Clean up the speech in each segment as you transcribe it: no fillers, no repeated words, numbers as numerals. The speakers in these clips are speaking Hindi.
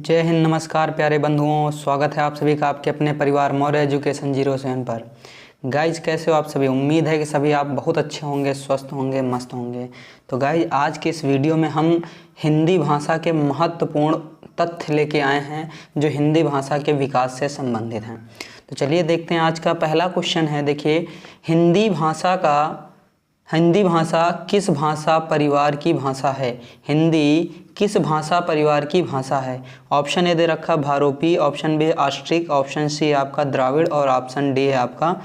जय हिंद, नमस्कार प्यारे बंधुओं, स्वागत है आप सभी का आपके अपने परिवार मौर्य एजुकेशन 07 पर। गाइज कैसे हो आप सभी? उम्मीद है कि सभी आप बहुत अच्छे होंगे, स्वस्थ होंगे, मस्त होंगे। तो गाइज आज के इस वीडियो में हम हिंदी भाषा के महत्वपूर्ण तथ्य लेके आए हैं जो हिंदी भाषा के विकास से संबंधित हैं। तो चलिए देखते हैं। आज का पहला क्वेश्चन है, देखिए, हिंदी भाषा किस भाषा परिवार की भाषा है? हिंदी किस भाषा परिवार की भाषा है? ऑप्शन ए दे रखा भारोपी, option B Austric, option C आपका द्राविड़ और ऑप्शन डी है आपका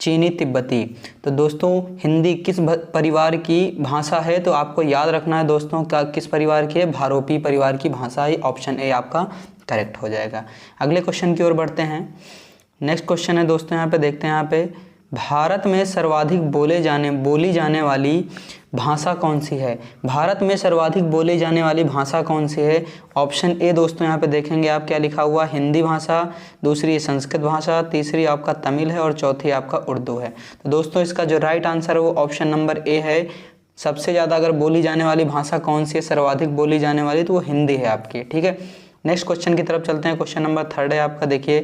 चीनी तिब्बती। तो दोस्तों हिंदी किस परिवार की भाषा है? तो आपको याद रखना है दोस्तों का किस परिवार की है? भारोपी परिवार की भाषा है। ऑप्शन ए आपका करेक्ट हो जाएगा। अगले क्वेश्चन की ओर बढ़ते हैं। नेक्स्ट क्वेश्चन है दोस्तों, यहाँ पे देखते हैं। यहाँ पे भारत में सर्वाधिक बोली जाने वाली भाषा कौन सी है? भारत में सर्वाधिक बोली जाने वाली भाषा कौन सी है? ऑप्शन ए दोस्तों यहाँ पे देखेंगे आप क्या लिखा हुआ, हिंदी भाषा, दूसरी संस्कृत भाषा, तीसरी आपका तमिल है और चौथी आपका उर्दू है। तो दोस्तों इसका जो राइट आंसर है वो ऑप्शन नंबर ए है। सबसे ज़्यादा अगर बोली जाने वाली भाषा कौन सी है, सर्वाधिक बोली जाने वाली, तो वो हिंदी है आपकी। ठीक है, नेक्स्ट क्वेश्चन की तरफ चलते हैं। क्वेश्चन नंबर 3 है आपका, देखिए,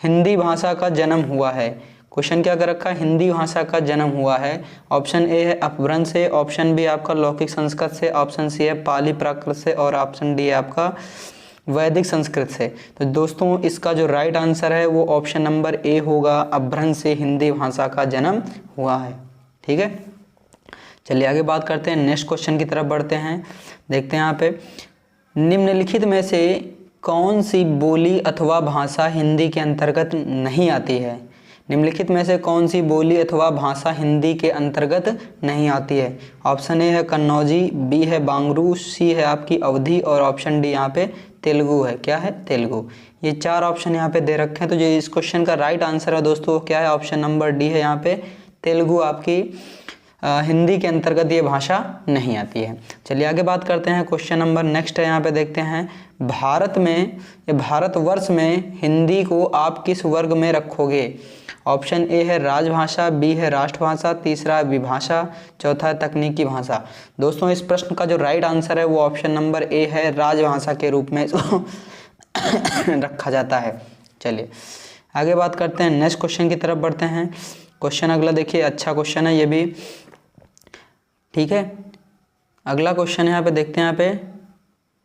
हिंदी भाषा का जन्म हुआ है। क्वेश्चन क्या कर रखा है? हिंदी भाषा का जन्म हुआ है। ऑप्शन ए है अपभ्रंश से, ऑप्शन बी आपका लौकिक संस्कृत से, ऑप्शन सी है पाली प्राकृत से और ऑप्शन डी है आपका वैदिक संस्कृत से। तो दोस्तों इसका जो राइट आंसर है वो ऑप्शन नंबर ए होगा, अपभ्रंश से हिंदी भाषा का जन्म हुआ है। ठीक है, चलिए आगे बात करते हैं। नेक्स्ट क्वेश्चन की तरफ बढ़ते हैं। देखते हैं यहाँ पे, निम्नलिखित में से कौन सी बोली अथवा भाषा हिंदी के अंतर्गत नहीं आती है? निम्नलिखित में से कौन सी बोली अथवा भाषा हिंदी के अंतर्गत नहीं आती है? ऑप्शन ए है कन्नौजी, बी है बांगरू, सी है आपकी अवधी और ऑप्शन डी यहाँ पे तेलुगु है। क्या है? तेलुगु। ये 4 ऑप्शन यहाँ पे दे रखे हैं। तो जो इस क्वेश्चन का राइट आंसर है दोस्तों वो क्या है? ऑप्शन नंबर डी है। यहाँ पे तेलुगु आपकी हिंदी के अंतर्गत ये भाषा नहीं आती है। चलिए आगे बात करते हैं। क्वेश्चन नंबर नेक्स्ट है, यहाँ पे देखते हैं, भारतवर्ष में हिंदी को आप किस वर्ग में रखोगे? ऑप्शन ए है राजभाषा, बी है राष्ट्रभाषा, तीसरा विभाषा, चौथा तकनीकी भाषा। दोस्तों इस प्रश्न का जो राइट आंसर है वो ऑप्शन नंबर ए है, राजभाषा के रूप में इसको रखा जाता है। चलिए आगे बात करते हैं। नेक्स्ट क्वेश्चन की तरफ बढ़ते हैं। क्वेश्चन अगला देखिए, अच्छा क्वेश्चन है ये भी। ठीक है, अगला क्वेश्चन यहाँ पे देखते हैं। यहाँ पे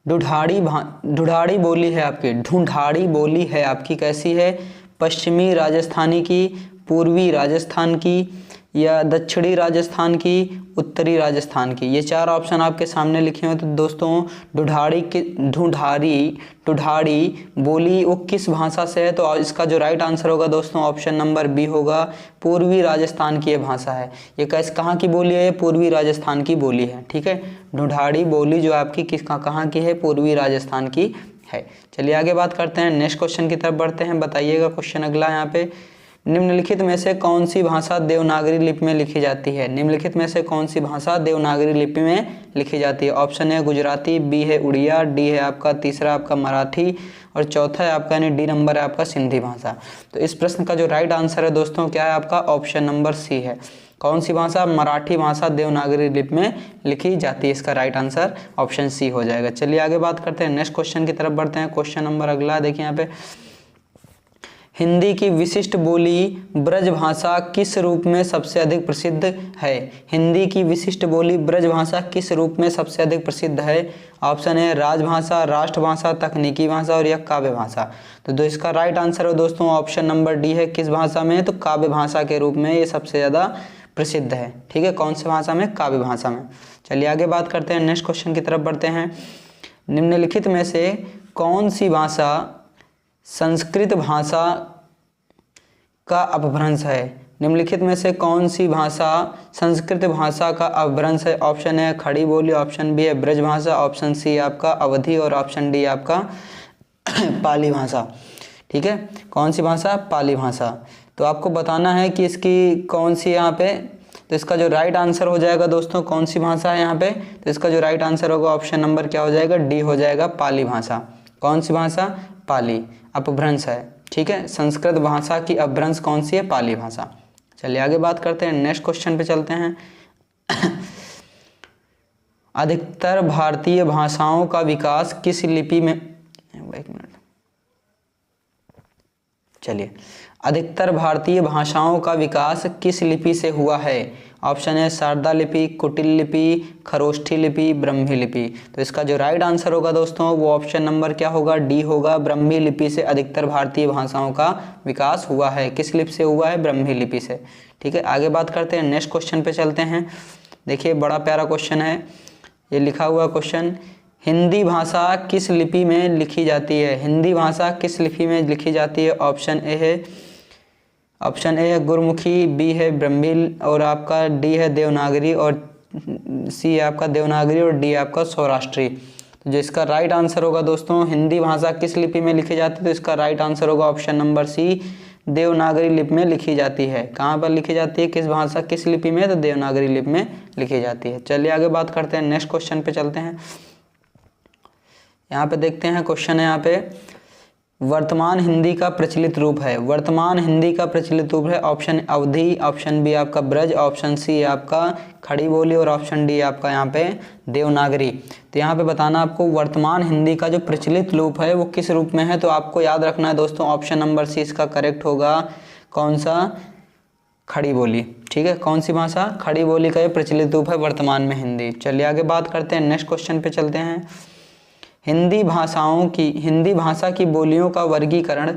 ढूढ़ाड़ी बोली है आपकी, ढूढ़ाड़ी बोली है आपकी, कैसी है? पश्चिमी राजस्थानी की, पूर्वी राजस्थान की, या दक्षिणी राजस्थान की, उत्तरी राजस्थान की। ये 4 ऑप्शन आपके सामने लिखे हुए। तो दोस्तों ढूढ़ाड़ी बोली वो किस भाषा से है? तो इसका जो राइट आंसर होगा दोस्तों ऑप्शन नंबर बी होगा, पूर्वी राजस्थान की ये भाषा है। ये कहाँ की बोली है? पूर्वी राजस्थान की बोली है। ठीक है, ढूढ़ाड़ी बोली जो आपकी कहाँ की है? पूर्वी राजस्थान की है। चलिए आगे बात करते हैं। नेक्स्ट क्वेश्चन की तरफ बढ़ते हैं। बताइएगा क्वेश्चन अगला यहाँ पे, निम्नलिखित में से कौन सी भाषा देवनागरी लिपि में लिखी जाती है? निम्नलिखित में से कौन सी भाषा देवनागरी लिपि में लिखी जाती है? ऑप्शन है गुजराती, बी है उड़िया, डी है आपका, तीसरा आपका मराठी और चौथा है आपका यानी डी नंबर है आपका सिंधी भाषा। तो इस प्रश्न का जो राइट आंसर है दोस्तों क्या है आपका? ऑप्शन नंबर सी है। कौन सी भाषा? मराठी भाषा देवनागरी लिपि में लिखी जाती है। इसका राइट आंसर ऑप्शन सी हो जाएगा। चलिए आगे बात करते हैं। नेक्स्ट क्वेश्चन की तरफ बढ़ते हैं। क्वेश्चन नंबर अगला देखिए यहाँ पे, हिंदी की विशिष्ट बोली ब्रजभाषा किस रूप में सबसे अधिक प्रसिद्ध है? हिंदी की विशिष्ट बोली ब्रजभाषा किस रूप में सबसे अधिक प्रसिद्ध है? ऑप्शन है राजभाषा, राष्ट्रभाषा, तकनीकी भाषा और या काव्य भाषा। तो इसका राइट आंसर है दोस्तों ऑप्शन नंबर डी है। किस भाषा में? तो काव्य भाषा के रूप में ये सबसे ज़्यादा प्रसिद्ध है। ठीक है, कौन सी भाषा में? काव्य भाषा में। चलिए आगे बात करते हैं। नेक्स्ट क्वेश्चन की तरफ बढ़ते हैं। निम्नलिखित में से कौन सी भाषा संस्कृत भाषा का अपभ्रंश है? निम्नलिखित में से कौन सी भाषा संस्कृत भाषा का अपभ्रंश है? ऑप्शन है खड़ी बोली, ऑप्शन बी है ब्रजभाषा, ऑप्शन सी आपका अवधी और ऑप्शन डी आपका पाली भाषा। ठीक है, कौन सी भाषा? पाली भाषा। तो आपको बताना है कि इसकी कौन सी यहाँ पे, तो इसका जो राइट आंसर हो जाएगा दोस्तों कौन सी भाषा है यहाँ पे? तो इसका जो राइट आंसर होगा ऑप्शन नंबर क्या हो जाएगा? डी हो जाएगा, पाली भाषा। कौन सी भाषा? पाली, अपभ्रंश है। ठीक है, संस्कृत भाषा की अपभ्रंश कौन सी है? पाली भाषा। चलिए आगे बात करते हैं। नेक्स्ट क्वेश्चन पे चलते हैं। अधिकतर भारतीय भाषाओं का विकास किस लिपि में एक मिनट, चलिए। अधिकतर भारतीय भाषाओं का विकास किस लिपि से हुआ है? ऑप्शन है शारदा लिपि, कुटिल लिपि, खरोष्ठी लिपि, ब्रह्मी लिपि। तो इसका जो राइट आंसर होगा दोस्तों वो ऑप्शन नंबर क्या होगा? डी होगा। ब्रह्मी लिपि से अधिकतर भारतीय भाषाओं का विकास हुआ है। किस लिपि से हुआ है? ब्रह्मी लिपि से। ठीक है, आगे बात करते हैं, नेक्स्ट क्वेश्चन पे चलते हैं। देखिए बड़ा प्यारा क्वेश्चन है, ये लिखा हुआ क्वेश्चन, हिंदी भाषा किस लिपि में लिखी जाती है? हिंदी भाषा किस लिपि में लिखी जाती है? ऑप्शन ए है गुरमुखी, बी है ब्रह्मी और आपका डी है देवनागरी और सी है आपका देवनागरी और डी है आपका सौराष्ट्री। तो जो इसका राइट आंसर होगा दोस्तों, हिंदी भाषा किस लिपि में लिखी जाती है? तो इसका राइट आंसर होगा ऑप्शन नंबर सी, देवनागरी लिपि में लिखी जाती है। कहाँ पर लिखी जाती है? किस भाषा किस लिपि में? तो देवनागरी लिपि में लिखी जाती है। चलिए आगे बात करते हैं, नेक्स्ट क्वेश्चन पे चलते हैं। यहाँ पे देखते हैं क्वेश्चन है यहाँ पे, वर्तमान हिंदी का प्रचलित रूप है। वर्तमान हिंदी का प्रचलित रूप है ऑप्शन अवधी, ऑप्शन बी आपका ब्रज, ऑप्शन सी आपका खड़ी बोली और ऑप्शन डी आपका यहाँ पे देवनागरी। तो यहाँ पे बताना आपको वर्तमान हिंदी का जो प्रचलित रूप है वो किस रूप में है। तो आपको याद रखना है दोस्तों, ऑप्शन नंबर सी इसका करेक्ट होगा। कौन सा? खड़ी बोली। ठीक है, कौन सी भाषा? खड़ी बोली का ये प्रचलित रूप है वर्तमान में हिंदी। चलिए आगे बात करते हैं, नेक्स्ट क्वेश्चन पे चलते हैं। हिंदी भाषा की बोलियों का वर्गीकरण,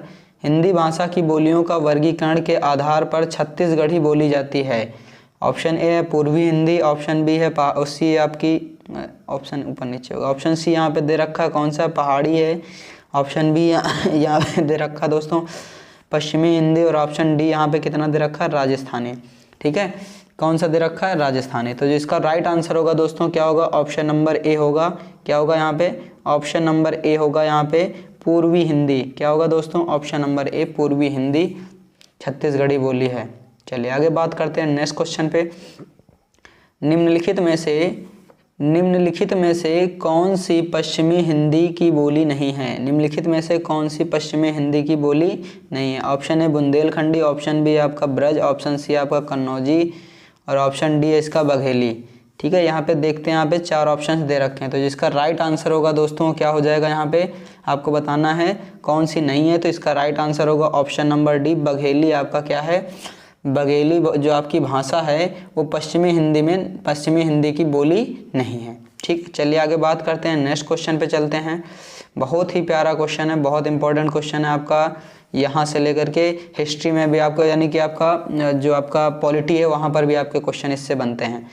हिंदी भाषा की बोलियों का वर्गीकरण के आधार पर छत्तीसगढ़ी बोली जाती है। ऑप्शन ए है पूर्वी हिंदी, ऑप्शन बी है सी आपकी, ऑप्शन ऊपर नीचे होगा, ऑप्शन सी यहाँ पे दे रखा कौन सा? पहाड़ी है, ऑप्शन बी यहाँ पे दे रखा दोस्तों पश्चिमी हिंदी और ऑप्शन डी यहाँ पे कितना दे रखा है? राजस्थानी। ठीक है, कौन सा दे रखा है? राजस्थानी। तो जिसका राइट आंसर होगा दोस्तों क्या होगा? ऑप्शन नंबर ए होगा। क्या होगा यहाँ पे? ऑप्शन नंबर ए होगा यहाँ पे पूर्वी हिंदी। क्या होगा दोस्तों? ऑप्शन नंबर ए पूर्वी हिंदी छत्तीसगढ़ी बोली है। चलिए आगे बात करते हैं, नेक्स्ट क्वेश्चन पे। निम्नलिखित में से कौन सी पश्चिमी हिंदी की बोली नहीं है? निम्नलिखित में से कौन सी पश्चिमी हिंदी की बोली नहीं है? ऑप्शन है बुंदेलखंडी, ऑप्शन बी आपका ब्रज, ऑप्शन सी आपका कन्नौजी और ऑप्शन डी है इसका बघेली। ठीक है, यहाँ पे देखते हैं, यहाँ पे 4 ऑप्शंस दे रखे हैं। तो जिसका राइट आंसर होगा दोस्तों क्या हो जाएगा? यहाँ पे आपको बताना है कौन सी नहीं है। तो इसका राइट आंसर होगा ऑप्शन नंबर डी, बघेली आपका क्या है? बघेली जो आपकी भाषा है वो पश्चिमी हिंदी की बोली नहीं है। ठीक, चलिए आगे बात करते हैं, नेक्स्ट क्वेश्चन पे चलते हैं। बहुत ही प्यारा क्वेश्चन है, बहुत इंपॉर्टेंट क्वेश्चन है आपका, यहाँ से लेकर के हिस्ट्री में भी आपका, यानी कि आपका जो आपका पॉलिटी है वहाँ पर भी आपके क्वेश्चन इससे बनते हैं।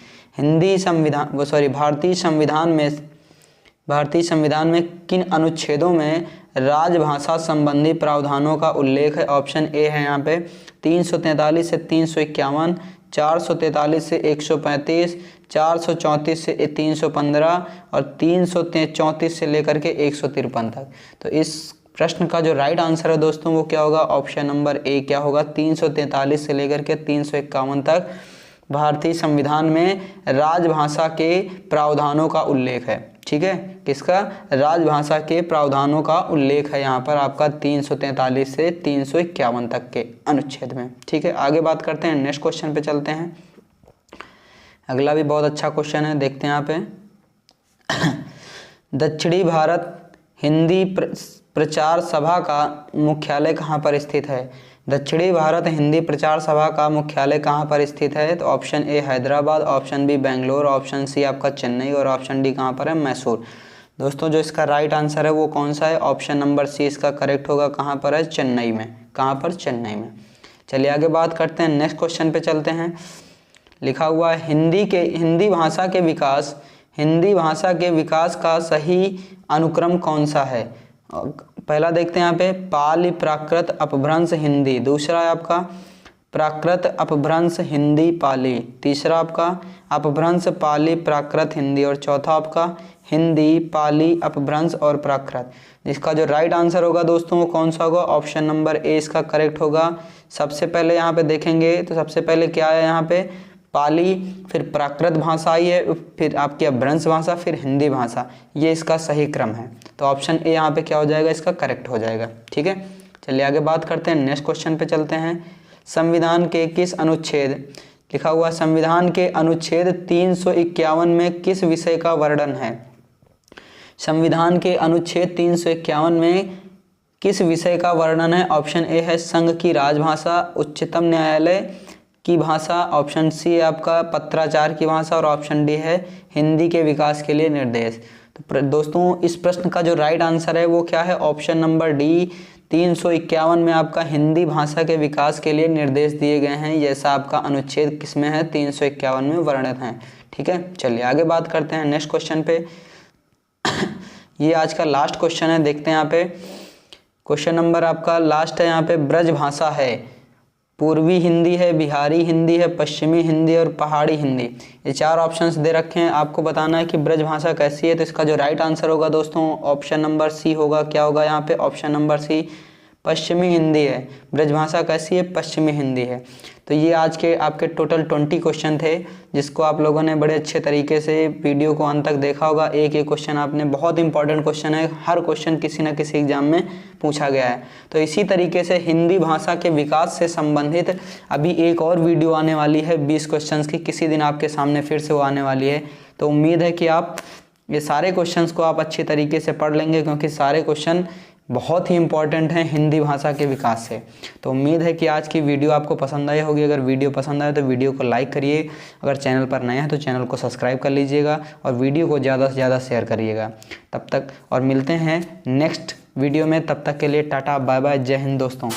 भारतीय संविधान में किन अनुच्छेदों में राजभाषा संबंधी प्रावधानों का उल्लेख है? ऑप्शन ए है यहाँ पे 343 से 351, 443 से 135, 434 से 315 और 334 से लेकर के 153 तक। तो इस प्रश्न का जो राइट आंसर है दोस्तों वो क्या होगा? ऑप्शन नंबर ए क्या होगा? 343 से लेकर के 351 तक भारतीय संविधान में राजभाषा के प्रावधानों का उल्लेख है। ठीक है, किसका? राजभाषा के प्रावधानों का उल्लेख है यहाँ पर आपका 343 से 351 तक के अनुच्छेद में। ठीक है, आगे बात करते हैं, नेक्स्ट क्वेश्चन पे चलते हैं। अगला भी बहुत अच्छा क्वेश्चन है, देखते हैं यहाँ पे। दक्षिणी भारत हिंदी प्रचार सभा का मुख्यालय कहाँ पर स्थित है? दक्षिणी भारत हिंदी प्रचार सभा का मुख्यालय कहाँ पर स्थित है? तो option A Hyderabad, option B Bangalore, option C आपका चेन्नई और ऑप्शन डी कहाँ पर है? मैसूर। दोस्तों जो इसका राइट आंसर है वो कौन सा है? ऑप्शन नंबर सी इसका करेक्ट होगा। कहाँ पर है? चेन्नई में। कहाँ पर? चेन्नई में। चलिए आगे बात करते हैं, नेक्स्ट क्वेश्चन पे चलते हैं। लिखा हुआ है हिंदी भाषा के विकास का सही अनुक्रम कौन सा है? पहला देखते हैं यहाँ पे पाली प्राकृत अपभ्रंश हिंदी, दूसरा है आपका प्राकृत अपभ्रंश हिंदी पाली, तीसरा आपका अपभ्रंश पाली प्राकृत हिंदी और चौथा आपका हिंदी पाली अपभ्रंश और प्राकृत। इसका जो राइट आंसर होगा दोस्तों वो कौन सा होगा? ऑप्शन नंबर ए इसका करेक्ट होगा। सबसे पहले यहाँ पे देखेंगे तो सबसे पहले क्या है यहाँ पे? पाली, फिर प्राकृत भाषा आई है, फिर आपकी अपभ्रंश भाषा, फिर हिंदी भाषा, ये इसका सही क्रम है। तो ऑप्शन ए यहाँ पे क्या हो जाएगा? इसका करेक्ट हो जाएगा। ठीक है, चलिए आगे बात करते हैं, नेक्स्ट क्वेश्चन पे चलते हैं। संविधान के किस अनुच्छेद, लिखा हुआ संविधान के अनुच्छेद 351 में किस विषय का वर्णन है? संविधान के अनुच्छेद 351 में किस विषय का वर्णन है? ऑप्शन ए है संघ की राजभाषा, उच्चतम न्यायालय की भाषा, ऑप्शन सी आपका पत्राचार की भाषा और ऑप्शन डी है हिंदी के विकास के लिए निर्देश। तो दोस्तों इस प्रश्न का जो राइट आंसर है वो क्या है? ऑप्शन नंबर डी 351 में आपका हिंदी भाषा के विकास के लिए निर्देश दिए गए हैं, जैसा आपका अनुच्छेद किसमें है? 351 में वर्णित हैं। ठीक है, चलिए आगे बात करते हैं नेक्स्ट क्वेश्चन पे। ये आज का लास्ट क्वेश्चन है, देखते हैं यहाँ पे क्वेश्चन नंबर आपका लास्ट है। यहाँ पे ब्रज भाषा है, पूर्वी हिंदी है, बिहारी हिंदी है, पश्चिमी हिंदी और पहाड़ी हिंदी। ये 4 ऑप्शंस दे रखे हैं, आपको बताना है कि ब्रज भाषा कैसी है। तो इसका जो राइट आंसर होगा दोस्तों ऑप्शन नंबर सी होगा। क्या होगा यहाँ पे? ऑप्शन नंबर सी पश्चिमी हिंदी है। ब्रज भाषा कैसी है? पश्चिमी हिंदी है। तो ये आज के आपके टोटल 20 क्वेश्चन थे, जिसको आप लोगों ने बड़े अच्छे तरीके से वीडियो को अंत तक देखा होगा। एक एक क्वेश्चन आपने, बहुत इंपॉर्टेंट क्वेश्चन है, हर क्वेश्चन किसी न किसी एग्जाम में पूछा गया है। तो इसी तरीके से हिंदी भाषा के विकास से संबंधित अभी एक और वीडियो आने वाली है 20 क्वेश्चन की, किसी दिन आपके सामने फिर से वो आने वाली है। तो उम्मीद है कि आप ये सारे क्वेश्चंस को आप अच्छी तरीके से पढ़ लेंगे, क्योंकि सारे क्वेश्चन बहुत ही इंपॉर्टेंट हैं हिंदी भाषा के विकास से। तो उम्मीद है कि आज की वीडियो आपको पसंद आई होगी। अगर वीडियो पसंद आए तो वीडियो को लाइक करिए, अगर चैनल पर नए हैं तो चैनल को सब्सक्राइब कर लीजिएगा और वीडियो को ज़्यादा से ज़्यादा शेयर करिएगा। तब तक और मिलते हैं नेक्स्ट वीडियो में, तब तक के लिए टाटा बाय बाय, जय हिंद दोस्तों।